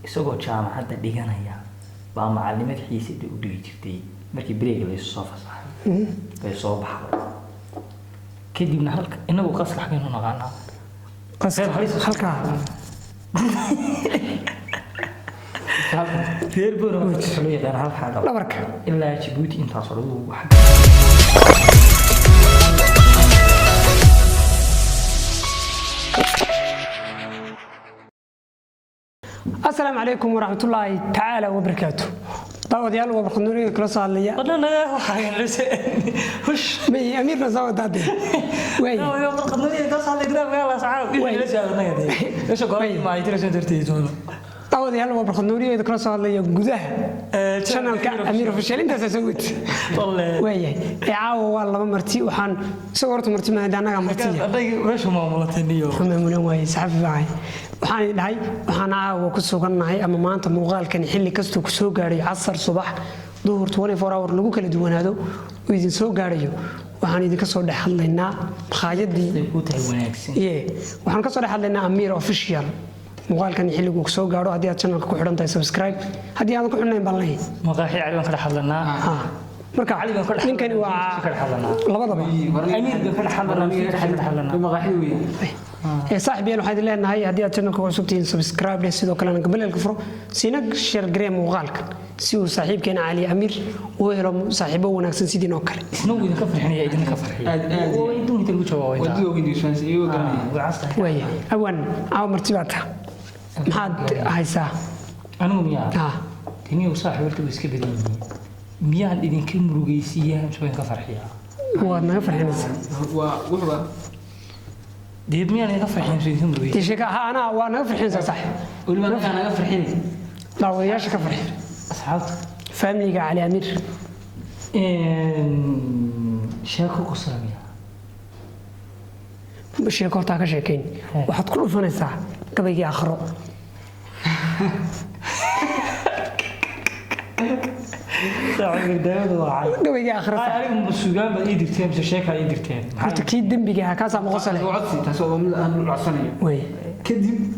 isagoo jaamacadda dhiganaya baa macallimad xiisada u dhigi jirtay markii break la soo fasaxay bay soo baxday kadibna halka inagu qaska xagaynu naqaanaa halka reer boona wuxuu loo yaqaan halka dhabarka ilaa Djibouti intaas oo lagu wax السلام عليكم ورحمة الله تعالى وبركاته. طاود يالو وبخنوري كلا صالية. أنا وحين وش مي أمير نزود دادي. وين؟ يوم بخنوري كلا صالية درام يلا سعاد. وين ليش هذا نيجي؟ ليش قاعد ما يدري شو درتي زولا. طاود يالو وبخنوري كلا صالية جوزه. شنو أمير فشل أنت سويت. والله. وين؟ يعاو والله مرتي وحن صورت مرتي ما دانا مرتي. ليش ما ملتني يوم؟ هم من وين سحب معي. waxaan dhahay waxaan aawo ku sugannahay ama maanta muuqaalkan xilli kasta ku soo gaaray casar subax duhur 24 hour lagu kala duwanaado oo idin soo gaarayo waxaan idin ka soo dhaxlaynaa qaayadii ku tahay wanaagsan waxaan ka soo dhaxlaynaa Amir official muuqaalkan xilli uu soo gaaro hadii aad channelka ku xidhan tahay subscribe hadii aad ku xidhnayn baan leeyahay maqaaxi cali baan ka dhaxlanaa marka ninkani waa labadaba Amir baan ka dhaxlanaa maqaaxi weeyaan صاحبي أنا هذه لأن هاي هدية تنك وسبتين سبسكرايب لسيدو كلنا قبل الكفر سينك شير جريم وغالك سيو صاحب كان علي أمير وهرم صاحبه ونكسن سيدي نوكر شنو إذا كفر حني إذا كفر ويدون يتلو شو وديو كندي شانس يو كان ويا أول أو مرتباتها محد هاي ساعة أنا مياه تني وصاحب ورتب إسكبري مياه إذا كم رجيسية شو كفر حيا هو ما يفرح نفسه وحبا ديب مياه أنا كفر حين سيدهم رجيس تشيك أنا وأنا كفر حين صح ولا ما أنا كفر حين لا وياش كفر حين أصحاب فاملي على أمير شاكو قصامية شيكو تاك شيكين واحد كله فن ساعة كبيجي آخره كبيجي آخره أنا مسؤول بدي دكتور بس شاكا يدكتور أنت كيد دم بيجي هكذا مغسله وعدتي تسوى من العصانية وي كذب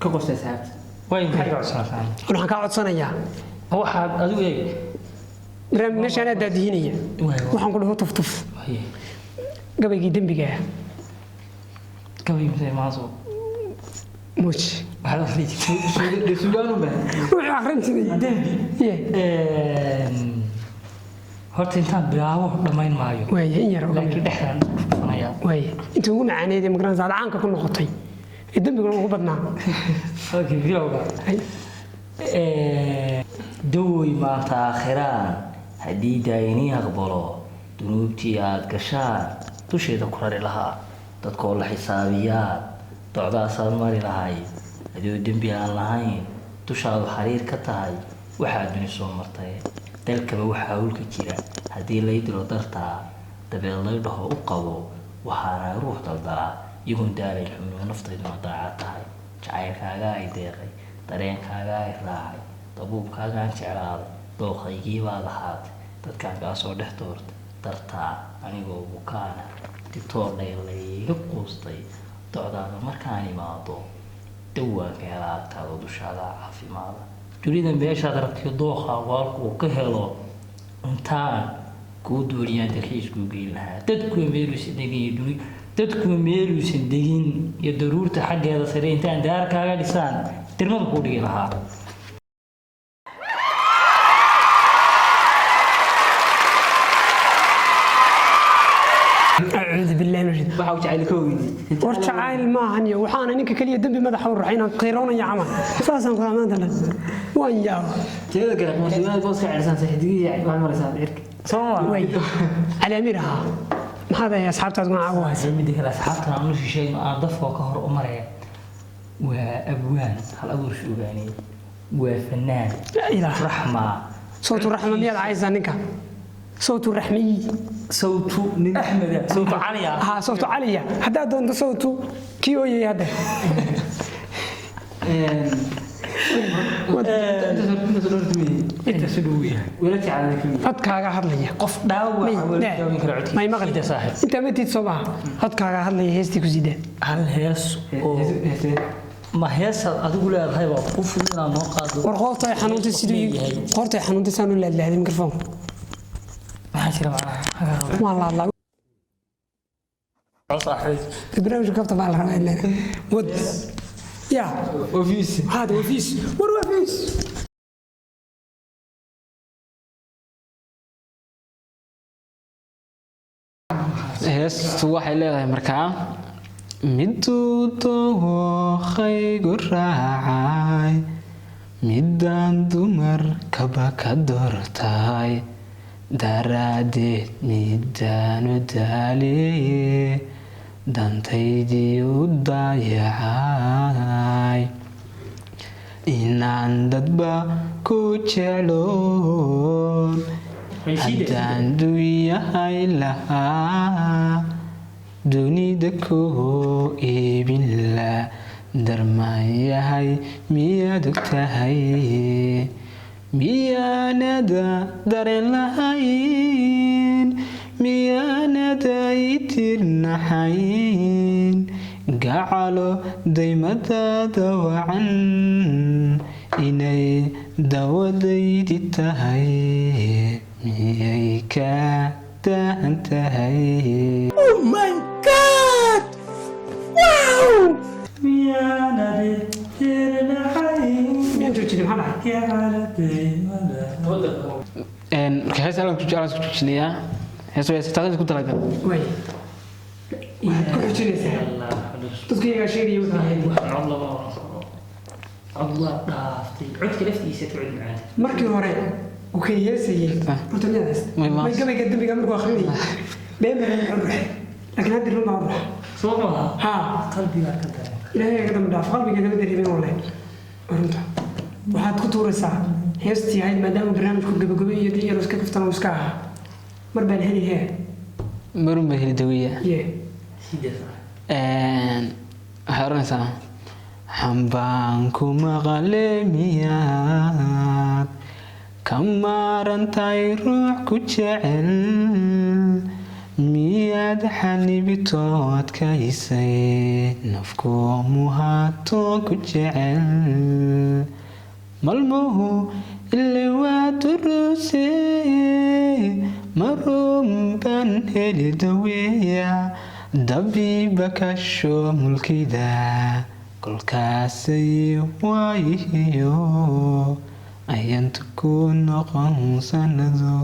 كقصة ساعات وين حاجة عصنا ثاني أنا هكذا صنايع هو حد أدو إيه رم نش أنا دادينية وحن كله طف طف قبل يدم بيجاه قبل مثل ما صو موش هذا فيك السودان وبه روح آخرتني دم هرت إنسان براو دمين مايو وي هي لكن دحين صنايع وي أنت تقول عني دي مقرن زاد عنك كل نقطي الدم بيقول هو بدنا أوكي فيوغا دوي ما تأخران هدي دايني أقبله دنوبتي آد قشان توشي ذكرر لها تدخل حسابيات تعضى سلماري لهاي هدي الدنبي عن لهاين تشاهد حرير كتاي واحد من السوم مرتين تلك بوحاول كتيرا هدي اللي يدرو درتا تبي الله يدهو أقوى وحانا روح تلدرا يكون داري الحمل ونفطي المطاعاتها جعير كاغاي ديغي dareen kaaga ay raacay dabuubkaagaan jeclaaday dooqaygii baad ahaatay dadkaan kaa soo dhex doortay dartaa anigoo bukaana digtoor layga quustay docdaada markaan imaado dawaanka helaagtaada dushaada caafimaada dunida meeshaad rabtiyo dooqa waalkuu ka helo intaan kuu dooniyaan dalxiiskuu geyn lahaa dadkuwa meeluusan degin iyo daruurta xaggeeda sare intaan daar kaaga dhisaan ترمض قولي لها أعوذ بالله من الشيطان بحاول تعالي كوي ورجعال ما هني وحنا نك كليه دم مدح ورحينا قيرون يا عمل اساسا كلام هذا وين يا تيدا قرق مسؤولين بوس عرسان سحدي يعني ما مرسان عرك سوا وين على أميرها هذا يا أصحاب تقول عواه سمي ديك الأصحاب تنعملوا شيء ما أضاف وكهر أمره وأبوان هل أقول شو يعني وفنان إله رحمة صوت الرحمة ميال عايز عنك صوت الرحمي صوت أحمد صوت عليا ها صوت عليا حتى دون صوت كيوي هذا أنت سلوية ولا تعالي كوي هاد كاغا هادليا قف داوع ما يمغل يا صاحب أنت متى تصبح هاد كاغا هادليا هستي كزيدة هل هيس ma heesaad adigu leedahay baa ku fudud inaad noo qaado war qoorta ay xanuuntay sidii qoorta ay xanuuntay saan u leedahay mikrofoon maxaa jira macnaha waan la hadlaa برنامج كابتن مع الرائد ود يا ofiis هذا وفيس ور وفيس heestu waxay leedahay markaa miduu dookhaygu raacay midaan dumar kaba ka doortay daraaddeed midaanu daaleeye dantaydii u daayacay inaan dadba ku jecloon haddaan duyahay lahaa dunida kuu iibin la darmaan yahay miyaad og tahay miyaanada dareen lahayn miyaanada itirnaxayn gacalo daymadaada wacan inay dawadaydi tahay miyay ka daahan tahay marka hees alan ku jujinayaa hees ku talagal وي كل شيء تذكر شيء الله دافتي عدك لفتيسه تعود معاه markii hore uu ka yeesayay portugalist ma gabay gadbi markuu akhrinay beeman ruux laakiin hadda ruux ruux صومها ha qalbiga ka daray ilaahay ka dambe dhaaf qalbiga ka dareemay wallahi runta waxaad ku tuuraysaa heestii ahayd maadaama barnaamijku gabagabay iyo diyaar iska kaftan oo iska ah mar baan heli hee marun baa heli dawiya yee sidasa waxay oranaysaa xambaan ku maqale miyaad ka maarantahay ruux ku jecel miyaad xanibitood ka hisay nafku muhaato ku jecel malmuhu ile waa duruse marun baan heli daweeya dabiiba kasho mulkida kolkaasay waayihiyo ayaantu ku noqon sanado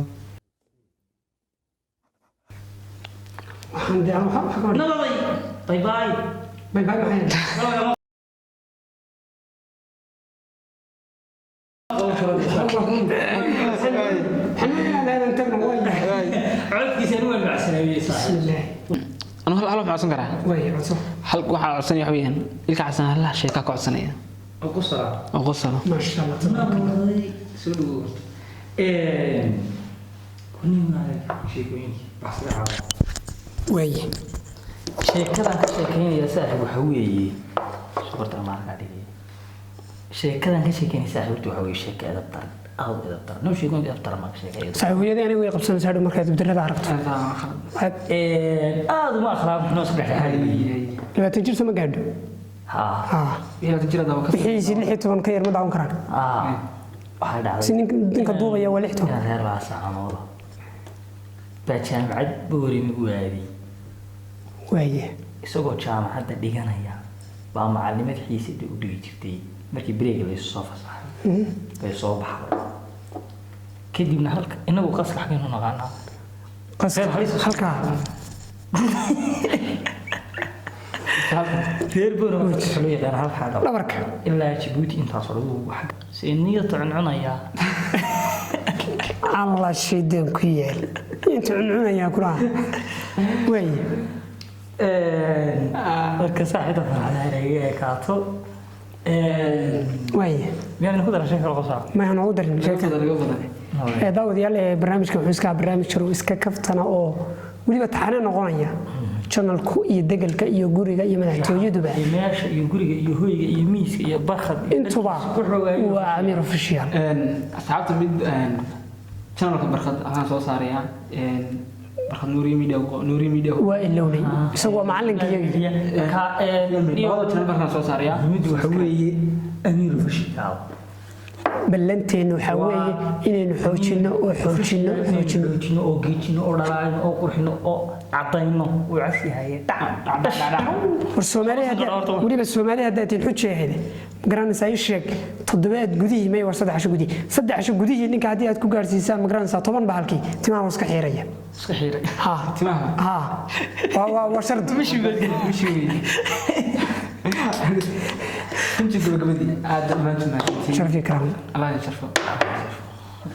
waxaan daan waxa ka hor nabaday bye bye bay bay maxay عدكيسه نوع المعسناويه صح أنا هلا معصن كره way codso هل واحد عصني حبيبي إلك عصن هلا شيء كاكو عصنية وقصه أو قصة ما شاء الله تبارك الله nabaday soo kunina sheekoyin baxsada way sheekadan ka sheekeynaya saaxiib waxa weeye subarta marka dhigay sheekadan ka sheekeynaya saaxiibtu waxa weeye sheeka edab tar aad edab tar noo sheekoyn edab tar ma sheekay saaxiibada aniga way qabsanaysaa markaad darada aragto aad uma akhlaaq noo sadex haliye 20 jir sama gaadho ha ha يا تجرى ده وكسر bixii 16 ka yar ma daawan karaan waxay dhacday si ninka duubaya waa 16 yaa reer baa saacadooda baa jaamacad boori ugu aadi waye isagoo jaamacadda dhiganaya baa macallimad xiisada u dhigi jirtay markii break la soo fasaxay bay soo baxday kadibna halka inagu qaska xagaynu naqaanaa qaska halka reer boori waxa loo yaqaan halka dhabarka ilaa Djibouti intaas oo wax seeniyada cunaya Allah shiidan ku yeel inta cunaya kula way marka saaxiibada farxadahay kaato way miyaan ku daran sheekada qosaa ma aan ugu darin sheekada هذا اللي قبله daawadayaal barnaamijka wuxuu iska barnaamij jiro iska kaftana oo waliba taxana noqonaya channelku iyo degalka iyo guriga iyo madaxtooyaduba meesha iyo guriga iyo hoyga iyo miiska iyo barxad intuba waa amir official أصحابته مد channel كبرخد أنا سو صاريا marka nuuri media waa ilownay isagoo macallinkayagii labada channel markaan soo saaraya mid waxa weeye amiiru fashikaal ballanteenu waxaa weeye inaynu xoojino oo xoojino oo geejino oo dhalaalino oo qurxino oo cadayno uu casyahay war weliba Soomaaliya hadda tiin xujeehade garanaysaa ii sheeg 7 gudihii may war 3 casho gudihii 3 casho gudihii ninka haddii aad ku gaarsiisaan ma garanaysaa 10 bahalkii timaha waa iska xiiraya ha timaha waa shart mishi كنت تقول قبل هذا ما جمعت شرفي كرام الله يشرفك